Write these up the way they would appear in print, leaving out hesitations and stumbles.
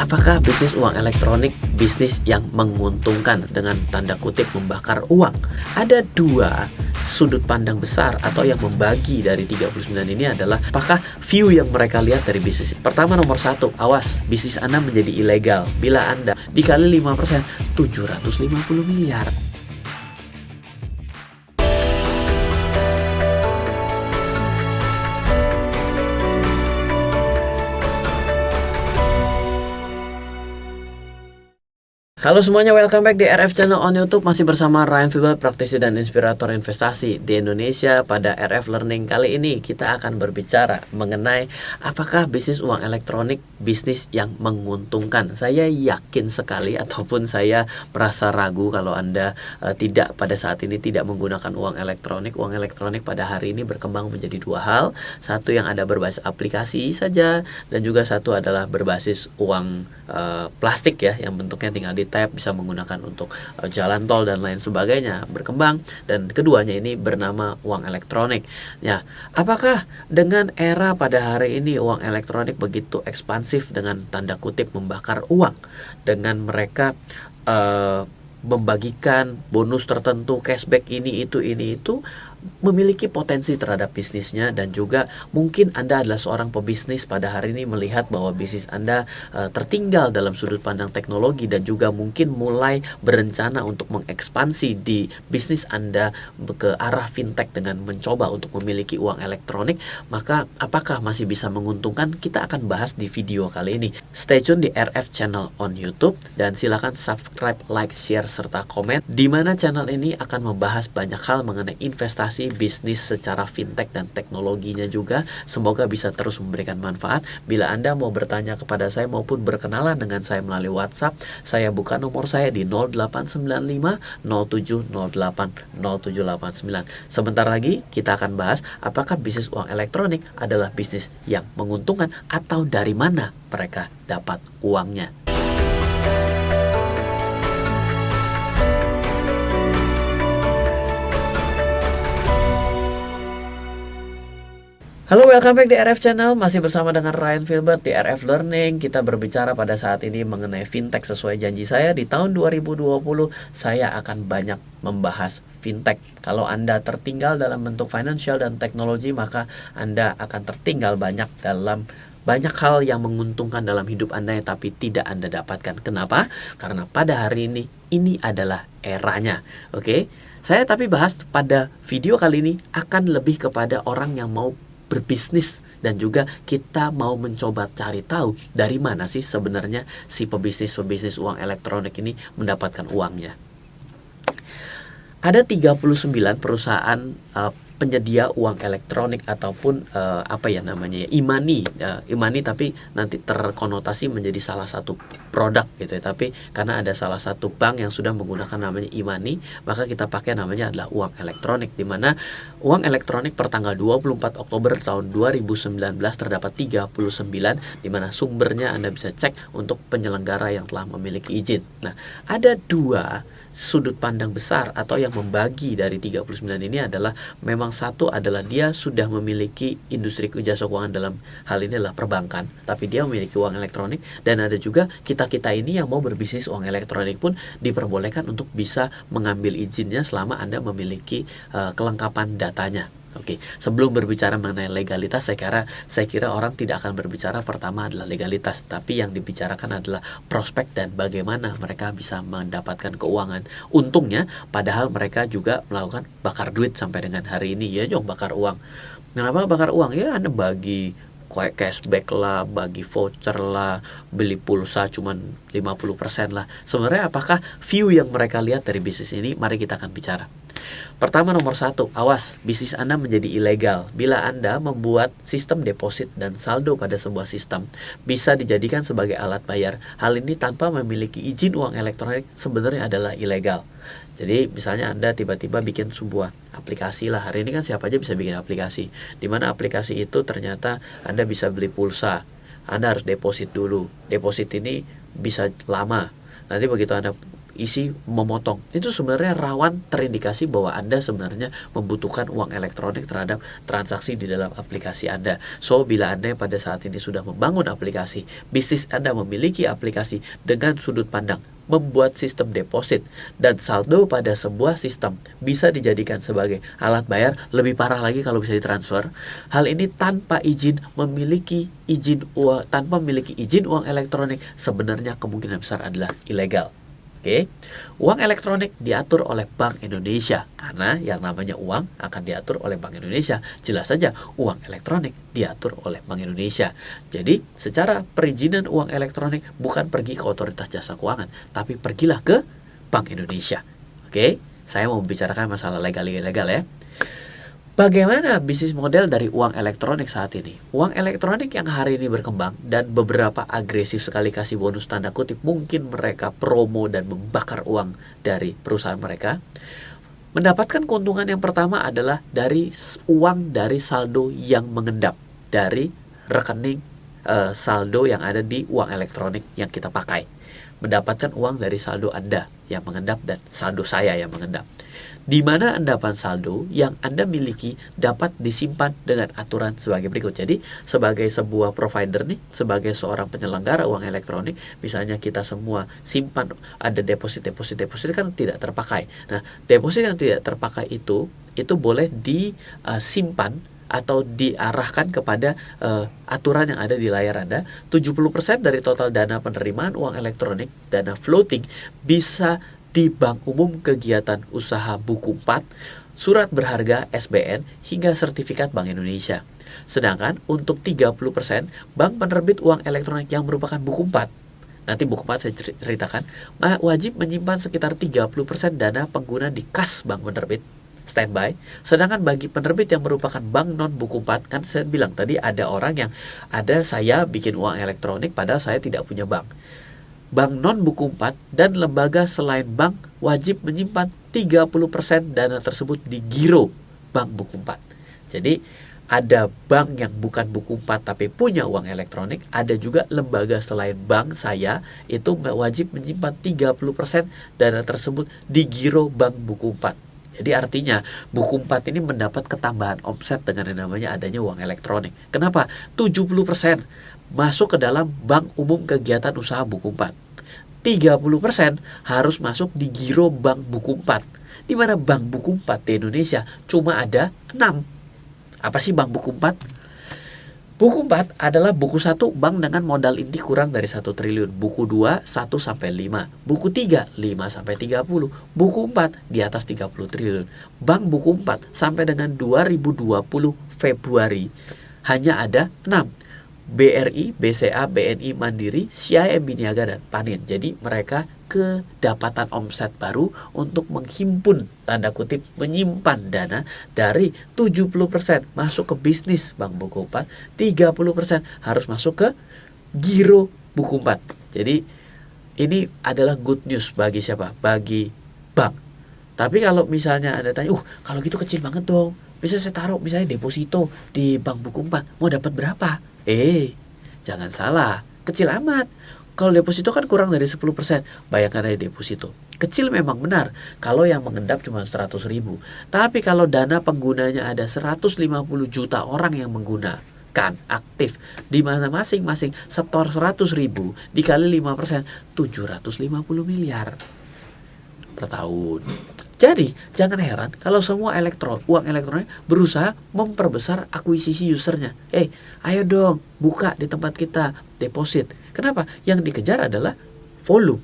Apakah bisnis uang elektronik bisnis yang menguntungkan dengan tanda kutip membakar uang? Ada dua sudut pandang besar atau yang membagi dari 39 ini adalah apakah view yang mereka lihat dari bisnis. Pertama, nomor satu, awas, bisnis Anda menjadi ilegal bila Anda dikali 5% 750 miliar. Halo semuanya, welcome back di RF Channel on YouTube. Masih bersama Ryan Filbert, praktisi dan inspirator investasi di Indonesia. Pada RF Learning kali ini kita akan berbicara mengenai apakah bisnis uang elektronik bisnis yang menguntungkan. Saya yakin sekali ataupun saya merasa ragu kalau Anda tidak pada saat ini tidak menggunakan uang elektronik. Uang elektronik pada hari ini berkembang menjadi dua hal. Satu yang ada berbasis aplikasi saja, dan juga satu adalah berbasis uang plastik ya, yang bentuknya tinggal di tap, bisa menggunakan untuk jalan tol dan lain sebagainya, berkembang. Dan keduanya ini bernama uang elektronik. Ya, apakah dengan era pada hari ini uang elektronik begitu ekspansif dengan tanda kutip membakar uang, dengan mereka membagikan bonus tertentu, cashback ini itu, memiliki potensi terhadap bisnisnya? Dan juga mungkin Anda adalah seorang pebisnis pada hari ini melihat bahwa bisnis Anda tertinggal dalam sudut pandang teknologi, dan juga mungkin mulai berencana untuk mengekspansi di bisnis Anda ke arah fintech dengan mencoba untuk memiliki uang elektronik. Maka apakah masih bisa menguntungkan? Kita akan bahas di video kali ini. Stay tune di RF Channel on YouTube, dan silakan subscribe, like, share, serta komen, di mana channel ini akan membahas banyak hal mengenai investasi, bisnis secara fintech dan teknologinya juga. Semoga bisa terus memberikan manfaat. Bila Anda mau bertanya kepada saya maupun berkenalan dengan saya melalui WhatsApp, saya buka nomor saya di 0895 0708 0789. Sebentar lagi kita akan bahas apakah bisnis uang elektronik adalah bisnis yang menguntungkan atau dari mana mereka dapat uangnya. Halo, welcome back di RF Channel. Masih bersama dengan Ryan Filbert di RF Learning. Kita berbicara pada saat ini mengenai fintech. Sesuai janji saya, di tahun 2020 saya akan banyak membahas fintech. Kalau Anda tertinggal dalam bentuk financial dan teknologi, maka Anda akan tertinggal banyak dalam banyak hal yang menguntungkan dalam hidup Anda yang tapi tidak Anda dapatkan. Kenapa? Karena pada hari ini adalah eranya. Oke? Saya tapi bahas pada video kali ini akan lebih kepada orang yang mau berbisnis, dan juga kita mau mencoba cari tahu dari mana sih sebenarnya si pebisnis uang elektronik ini mendapatkan uangnya. Ada 39 perusahaan penyedia uang elektronik ataupun e-money, tapi nanti terkonotasi menjadi salah satu produk gitu ya. Tapi karena ada salah satu bank yang sudah menggunakan namanya e-money, maka kita pakai namanya adalah uang elektronik, di mana uang elektronik per tanggal 24 Oktober tahun 2019 terdapat 39, di mana sumbernya Anda bisa cek untuk penyelenggara yang telah memiliki izin. Nah, ada dua sudut pandang besar atau yang membagi dari 39 ini adalah, memang satu adalah dia sudah memiliki industri jasa keuangan, dalam hal ini adalah perbankan, tapi dia memiliki uang elektronik. Dan ada juga kita-kita ini yang mau berbisnis uang elektronik pun diperbolehkan untuk bisa mengambil izinnya selama Anda memiliki kelengkapan datanya. Oke, sebelum berbicara mengenai legalitas, saya kira orang tidak akan berbicara pertama adalah legalitas, tapi yang dibicarakan adalah prospek dan bagaimana mereka bisa mendapatkan keuangan. Untungnya, padahal mereka juga melakukan bakar duit sampai dengan hari ini. Ya, bakar uang. Kenapa bakar uang? Ya, Anda bagi kayak cashback lah, bagi voucher lah, beli pulsa cuman 50% lah. Sebenarnya apakah view yang mereka lihat dari bisnis ini? Mari kita akan bicara. Pertama, nomor satu, awas, bisnis Anda menjadi ilegal bila Anda membuat sistem deposit dan saldo pada sebuah sistem bisa dijadikan sebagai alat bayar. Hal ini tanpa memiliki izin uang elektronik sebenarnya adalah ilegal. Jadi misalnya Anda tiba-tiba bikin sebuah aplikasi lah. Hari ini kan siapa aja bisa bikin aplikasi, di mana aplikasi itu ternyata Anda bisa beli pulsa. Anda harus deposit dulu. Deposit ini bisa lama. Nanti begitu Anda isi memotong. Itu sebenarnya rawan terindikasi bahwa Anda sebenarnya membutuhkan uang elektronik terhadap transaksi di dalam aplikasi Anda. So, bila Anda pada saat ini sudah membangun aplikasi, bisnis Anda memiliki aplikasi dengan sudut pandang membuat sistem deposit dan saldo pada sebuah sistem bisa dijadikan sebagai alat bayar, lebih parah lagi kalau bisa ditransfer. Hal ini tanpa memiliki izin uang elektronik sebenarnya kemungkinan besar adalah ilegal. Oke, uang elektronik diatur oleh Bank Indonesia karena yang namanya uang akan diatur oleh Bank Indonesia. Jelas saja uang elektronik diatur oleh Bank Indonesia. Jadi secara perizinan uang elektronik bukan pergi ke Otoritas Jasa Keuangan, tapi pergilah ke Bank Indonesia. Oke, saya mau membicarakan masalah legal-ilegal ya. Bagaimana bisnis model dari uang elektronik saat ini? Uang elektronik yang hari ini berkembang dan beberapa agresif sekali kasih bonus tanda kutip, mungkin mereka promo dan membakar uang dari perusahaan mereka. Mendapatkan keuntungan yang pertama adalah dari uang dari saldo yang mengendap dari rekening saldo yang ada di uang elektronik yang kita pakai. Mendapatkan uang dari saldo Anda yang mengendap dan saldo saya yang mengendap. Di mana endapan saldo yang Anda miliki dapat disimpan dengan aturan sebagai berikut. Jadi sebagai sebuah provider nih, sebagai seorang penyelenggara uang elektronik, misalnya kita semua simpan, ada deposit kan tidak terpakai. Nah, deposit yang tidak terpakai itu boleh disimpan atau diarahkan kepada aturan yang ada di layar Anda. 70% dari total dana penerimaan uang elektronik, dana floating, bisa di Bank Umum Kegiatan Usaha Buku 4, surat berharga SBN, hingga sertifikat Bank Indonesia. Sedangkan untuk 30% bank penerbit uang elektronik yang merupakan buku 4, nanti buku 4 saya ceritakan, wajib menyimpan sekitar 30% dana pengguna di kas bank penerbit standby. Sedangkan bagi penerbit yang merupakan bank non buku 4, kan saya bilang tadi ada orang yang saya bikin uang elektronik padahal saya tidak punya bank. Bank non buku 4 dan lembaga selain bank wajib menyimpan 30% dana tersebut di giro bank buku 4. Jadi ada bank yang bukan buku 4 tapi punya uang elektronik, ada juga lembaga selain bank saya itu wajib menyimpan 30% dana tersebut di giro bank buku 4. Jadi artinya buku 4 ini mendapat ketambahan omset dengan yang namanya adanya uang elektronik. Kenapa? 70% masuk ke dalam Bank Umum Kegiatan Usaha Buku 4. 30% harus masuk di giro Bank Buku 4. Di mana Bank Buku 4 di Indonesia cuma ada 6. Apa sih Bank Buku 4? Buku 4 adalah buku 1 bank dengan modal inti kurang dari 1 triliun. Buku 2 1 sampai 5. Buku 3 5 sampai 30. Buku 4 di atas 30 triliun. Bank Buku 4 sampai dengan 2020 Februari hanya ada 6. BRI, BCA, BNI Mandiri, CIMB Niaga, dan Panin. Jadi mereka kedapatan omset baru untuk menghimpun, tanda kutip, menyimpan dana dari 70% masuk ke bisnis Bank Buku 4, 30% harus masuk ke giro Buku 4. Jadi ini adalah good news bagi siapa? Bagi bank. Tapi kalau misalnya Anda tanya, kalau gitu kecil banget dong. Bisa saya taruh misalnya deposito di Bank Buku 4, mau dapat berapa? Jangan salah, kecil amat. Kalau deposito kan kurang dari 10%. Bayangkan aja deposito. Kecil memang benar kalau yang mengendap cuma 100.000. Tapi kalau dana penggunanya ada 150 juta orang yang menggunakan aktif, di mana masing-masing setor 100.000 dikali 5%, 750 miliar per tahun. Jadi, jangan heran kalau semua uang elektronik berusaha memperbesar akuisisi usernya. Ayo dong, buka di tempat kita, deposit. Kenapa? Yang dikejar adalah volume.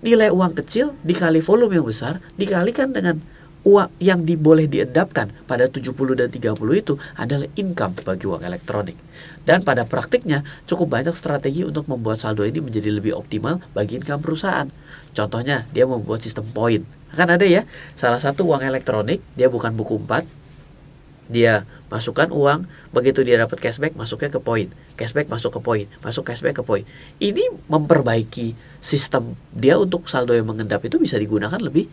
Nilai uang kecil dikali volume yang besar, dikalikan dengan uang yang boleh diendapkan pada 70 dan 30 itu adalah income bagi uang elektronik. Dan pada praktiknya, cukup banyak strategi untuk membuat saldo ini menjadi lebih optimal bagi income perusahaan. Contohnya, dia membuat sistem poin. Kan ada ya, salah satu uang elektronik, dia bukan buku 4, dia masukkan uang, begitu dia dapat cashback, masuknya ke poin. Cashback masuk ke poin, masuk cashback ke poin. Ini memperbaiki sistem dia untuk saldo yang mengendap itu bisa digunakan lebih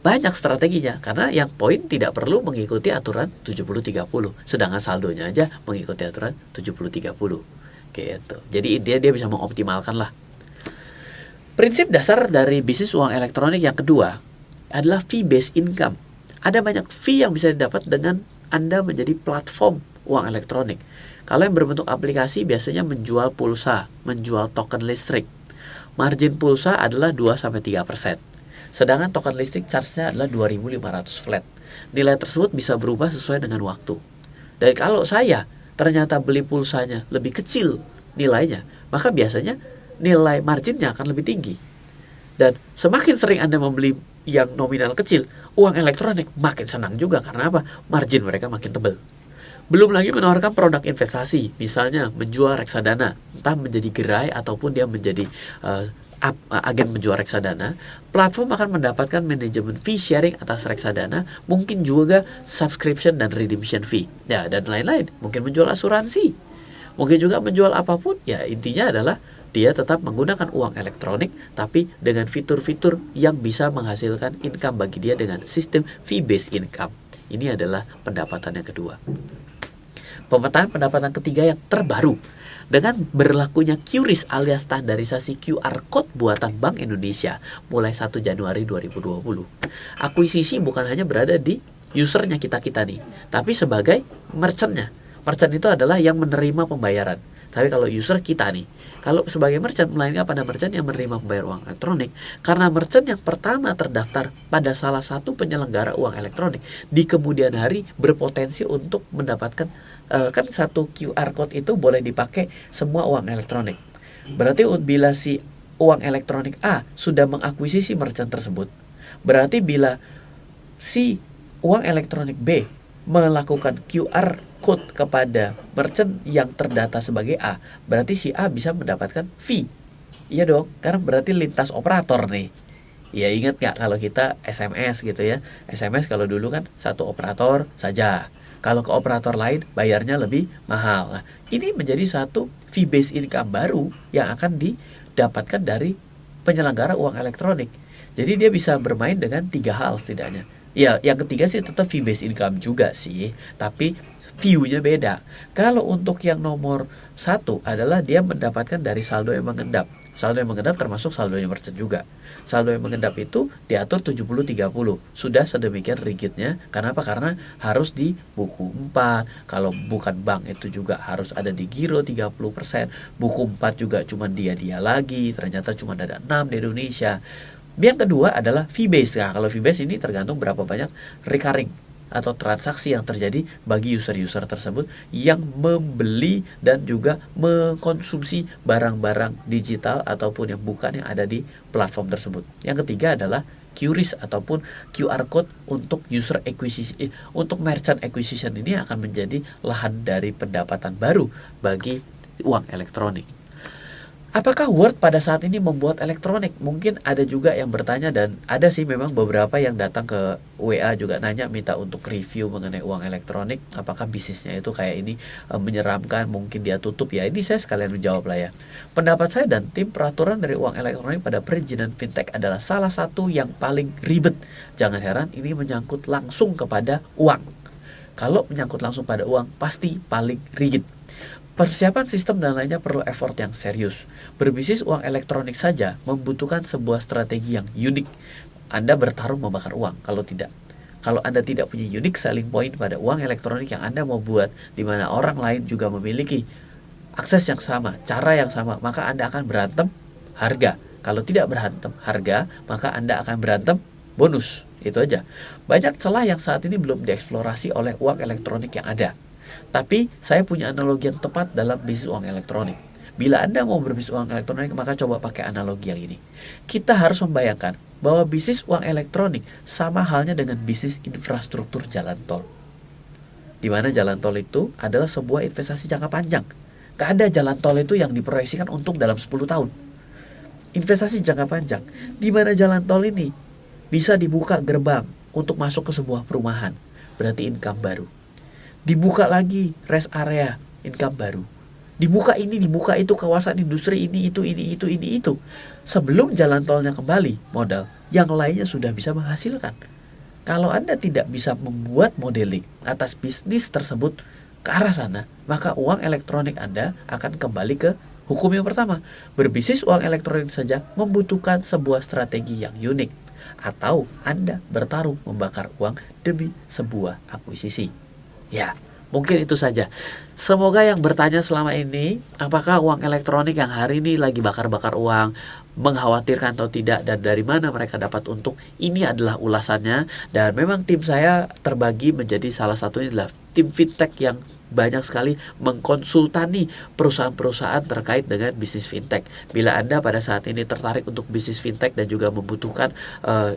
banyak strateginya. Karena yang poin tidak perlu mengikuti aturan 70-30, sedangkan saldonya aja mengikuti aturan 70-30. Gitu. Jadi dia bisa mengoptimalkan lah. Prinsip dasar dari bisnis uang elektronik yang kedua adalah fee-based income. Ada banyak fee yang bisa didapat dengan Anda menjadi platform uang elektronik. Kalau yang berbentuk aplikasi biasanya menjual pulsa, menjual token listrik. Margin pulsa adalah 2-3%. Sedangkan token listrik charge-nya adalah 2.500 flat. Nilai tersebut bisa berubah sesuai dengan waktu. Dan kalau saya ternyata beli pulsanya lebih kecil nilainya, maka biasanya nilai marginnya akan lebih tinggi. Dan semakin sering Anda membeli yang nominal kecil, uang elektronik makin senang juga. Karena apa? Margin mereka makin tebal. Belum lagi menawarkan produk investasi, misalnya menjual reksadana, entah menjadi gerai ataupun dia menjadi agen menjual reksadana. Platform akan mendapatkan manajemen fee sharing atas reksadana, mungkin juga subscription dan redemption fee, ya, dan lain-lain. Mungkin menjual asuransi, mungkin juga menjual apapun. Ya, intinya adalah dia tetap menggunakan uang elektronik, tapi dengan fitur-fitur yang bisa menghasilkan income bagi dia dengan sistem fee-based income. Ini adalah pendapatan yang kedua. Pemetaan pendapatan ketiga yang terbaru, dengan berlakunya QRIS alias standarisasi QR Code buatan Bank Indonesia mulai 1 Januari 2020. Akuisisi bukan hanya berada di usernya kita-kita nih, tapi sebagai merchantnya. Merchant itu adalah yang menerima pembayaran. Tapi kalau user kita nih, kalau sebagai merchant, melainkan pada merchant yang menerima pembayar uang elektronik. Karena merchant yang pertama terdaftar pada salah satu penyelenggara uang elektronik, di kemudian hari berpotensi untuk mendapatkan kan satu QR code itu boleh dipakai semua uang elektronik. Berarti bila si uang elektronik A sudah mengakuisisi merchant tersebut, berarti bila si uang elektronik B melakukan QR code kepada merchant yang terdata sebagai A, berarti si A bisa mendapatkan fee. Iya dong, karena berarti lintas operator nih. Ya, ingat nggak kalau kita SMS gitu ya, SMS kalau dulu kan satu operator saja. Kalau ke operator lain bayarnya lebih mahal. Nah, ini menjadi satu fee-based income baru yang akan didapatkan dari penyelenggara uang elektronik. Jadi dia bisa bermain dengan 3 hal setidaknya. Ya, yang ketiga sih tetap fee-based income juga sih, tapi view-nya beda. Kalau untuk yang nomor 1 adalah dia mendapatkan dari saldo yang mengendap. Saldo yang mengendap termasuk saldonya merchant juga. Saldo yang mengendap itu diatur 70-30. Sudah sedemikian rigidnya. Kenapa? Karena harus di buku 4. Kalau bukan bank itu juga harus ada di giro 30%. Buku 4 juga cuma dia lagi. Ternyata cuma ada 6 di Indonesia. Yang kedua adalah fee base. Nah, kalau fee base ini tergantung berapa banyak recurring atau transaksi yang terjadi bagi user-user tersebut yang membeli dan juga mengkonsumsi barang-barang digital ataupun yang bukan yang ada di platform tersebut. Yang ketiga adalah QRIS ataupun QR code untuk user acquisition, untuk merchant acquisition. Ini akan menjadi lahan dari pendapatan baru bagi uang elektronik. Apakah Word pada saat ini membuat elektronik? Mungkin ada juga yang bertanya, dan ada sih memang beberapa yang datang ke WA juga nanya minta untuk review mengenai uang elektronik. Apakah bisnisnya itu kayak ini menyeramkan, mungkin dia tutup ya. Ini saya sekalian menjawab lah ya. Pendapat saya dan tim, peraturan dari uang elektronik pada perizinan fintech adalah salah satu yang paling ribet. Jangan heran ini menyangkut langsung kepada uang. Kalau menyangkut langsung pada uang pasti paling rigid. Persiapan sistem dan lainnya perlu effort yang serius. Berbisnis uang elektronik saja membutuhkan sebuah strategi yang unik. Anda bertarung membakar uang. Kalau Anda tidak punya unique selling point pada uang elektronik yang Anda mau buat, di mana orang lain juga memiliki akses yang sama, cara yang sama, maka Anda akan berantem harga. Kalau tidak berantem harga, maka Anda akan berantem bonus. Itu aja. Banyak celah yang saat ini belum dieksplorasi oleh uang elektronik yang ada. Tapi saya punya analogi yang tepat dalam bisnis uang elektronik. Bila Anda mau berbisnis uang elektronik, maka coba pakai analogi yang ini. Kita harus membayangkan bahwa bisnis uang elektronik sama halnya dengan bisnis infrastruktur jalan tol. Di mana jalan tol itu adalah sebuah investasi jangka panjang. Gak ada jalan tol itu yang diproyeksikan untung dalam 10 tahun. Investasi jangka panjang. Di mana jalan tol ini bisa dibuka gerbang untuk masuk ke sebuah perumahan. Berarti income baru. Dibuka lagi rest area, income baru. Dibuka ini, dibuka itu, kawasan industri ini, itu. Sebelum jalan tolnya kembali modal, yang lainnya sudah bisa menghasilkan. Kalau Anda tidak bisa membuat modeling atas bisnis tersebut ke arah sana, maka uang elektronik Anda akan kembali ke Hukum yang pertama, berbisnis uang elektronik saja membutuhkan sebuah strategi yang unik, atau Anda bertarung membakar uang demi sebuah akuisisi. Ya, mungkin itu saja. Semoga yang bertanya selama ini, apakah uang elektronik yang hari ini lagi bakar-bakar uang, mengkhawatirkan atau tidak, dan dari mana mereka dapat untung, ini adalah ulasannya. Dan memang tim saya terbagi menjadi salah satunya adalah tim fintech yang banyak sekali mengkonsultani perusahaan-perusahaan terkait dengan bisnis fintech. Bila Anda pada saat ini tertarik untuk bisnis fintech dan juga membutuhkan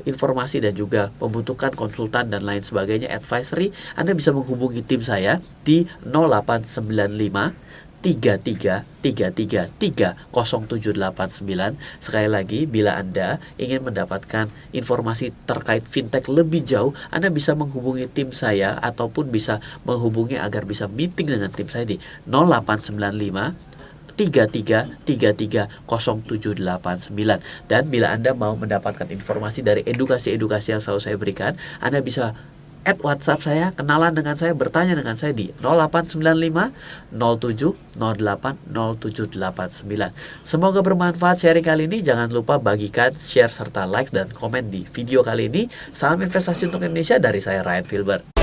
informasi dan juga membutuhkan konsultan dan lain sebagainya, advisory, Anda bisa menghubungi tim saya di 0895 3333300789. Sekali lagi, bila Anda ingin mendapatkan informasi terkait fintech lebih jauh, Anda bisa menghubungi tim saya ataupun bisa menghubungi agar bisa meeting dengan tim saya di 0895 33330789. Dan bila Anda mau mendapatkan informasi dari edukasi-edukasi yang selalu saya berikan, Anda bisa add WhatsApp saya, kenalan dengan saya, bertanya dengan saya di 0895 07 08 0789. Semoga bermanfaat sharing kali ini. Jangan lupa bagikan, share, serta like dan komen di video kali ini. Salam investasi untuk Indonesia dari saya, Ryan Filbert.